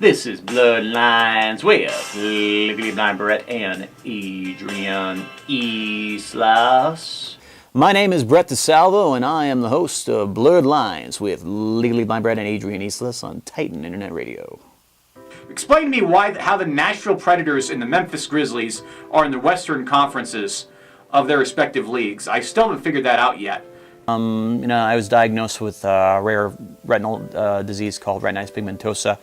This is Bloodlines with Legally Blind Brett and Adrian Islas. My name is Brett DeSalvo, and I am the host of Bloodlines with Legally Blind Brett and Adrian Islas on Titan Internet Radio. Explain to me how the Nashville Predators and the Memphis Grizzlies are in the Western Conferences of their respective leagues. I still haven't figured that out yet. I was diagnosed with a rare retinal disease called retinitis pigmentosa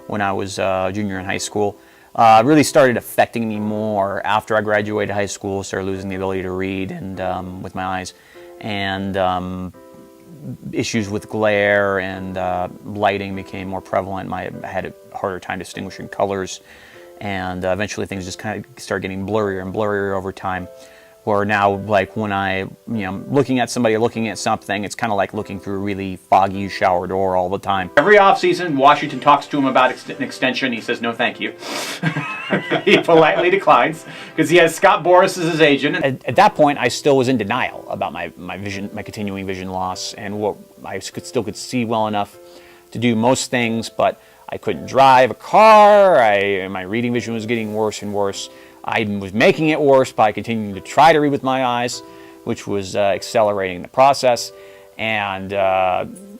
when I was a junior in high school. Really started affecting me more after I graduated high school, started losing the ability to read and with my eyes, and issues with glare and lighting became more prevalent. I had a harder time distinguishing colors, and eventually things just kind of started getting blurrier and blurrier over time. Or now, like when looking at somebody, looking at something, it's kind of like looking through a really foggy shower door all the time. Every offseason, Washington talks to him about an extension. He says, no, thank you. He politely declines because he has Scott Boras as his agent. At that point, I still was in denial about my vision, my continuing vision loss, and what I still could see well enough to do most things, but I couldn't drive a car. My reading vision was getting worse and worse. I was making it worse by continuing to try to read with my eyes, which was accelerating the process. And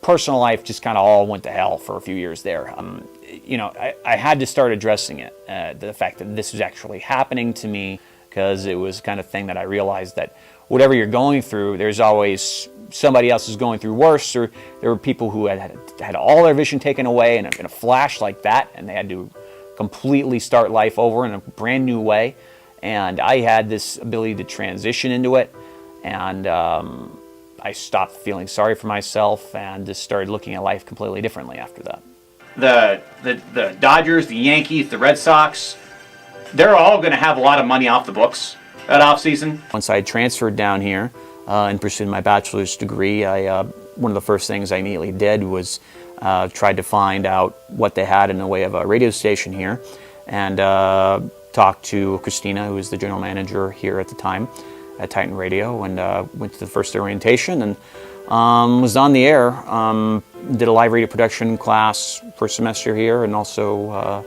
personal life just kind of all went to hell for a few years there. I had to start addressing it, the fact that this was actually happening to me, because it was kind of thing that I realized that whatever you're going through, there's always somebody else is going through worse. Or there were people who had all their vision taken away in a flash like that, and they had to completely start life over in a brand new way. And I had this ability to transition into it, and I stopped feeling sorry for myself and just started looking at life completely differently after that. The Dodgers, the Yankees, the Red Sox, they're all going to have a lot of money off the books that offseason. Once I transferred down here and pursued my bachelor's degree, one of the first things I immediately did was tried to find out what they had in the way of a radio station here, and talked to Christina, who was the general manager here at the time at Titan Radio, and went to the first orientation and was on the air. Did a live radio production class first semester here, and also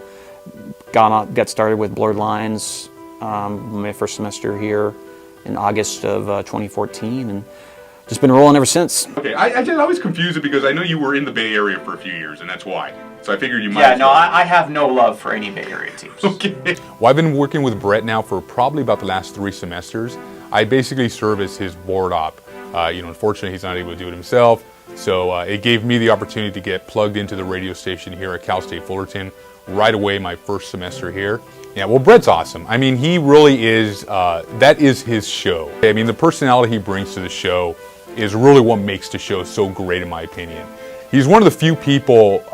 got started with Bloodlines my first semester here in August of 2014, and just been rolling ever since. Okay, I just always confuse it because I know you were in the Bay Area for a few years, and that's why. So I figured you might. Yeah, no, I have no love for any Bay Area teams. Okay. Well, I've been working with Brett now for probably about the last 3 semesters. I basically serve as his board op. Unfortunately, he's not able to do it himself, so it gave me the opportunity to get plugged into the radio station here at Cal State Fullerton right away my first semester here. Yeah, well, Brett's awesome. I mean, he really is, that is his show. I mean, the personality he brings to the show is really what makes the show so great, in my opinion. He's one of the few people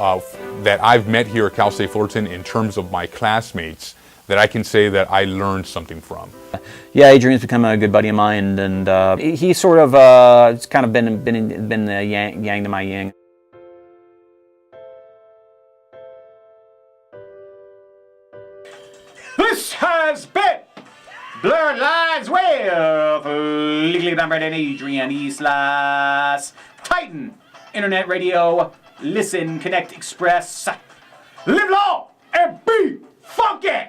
that I've met here at Cal State Fullerton in terms of my classmates that I can say that I learned something from. Yeah, Adrian's become a good buddy of mine, and he sort of it's kind of been the yang to my yin. This has been Bloodlines with Legally Blind Brett and Adrian Islas. Titan Internet Radio. Listen, connect, express. Live long and be funky!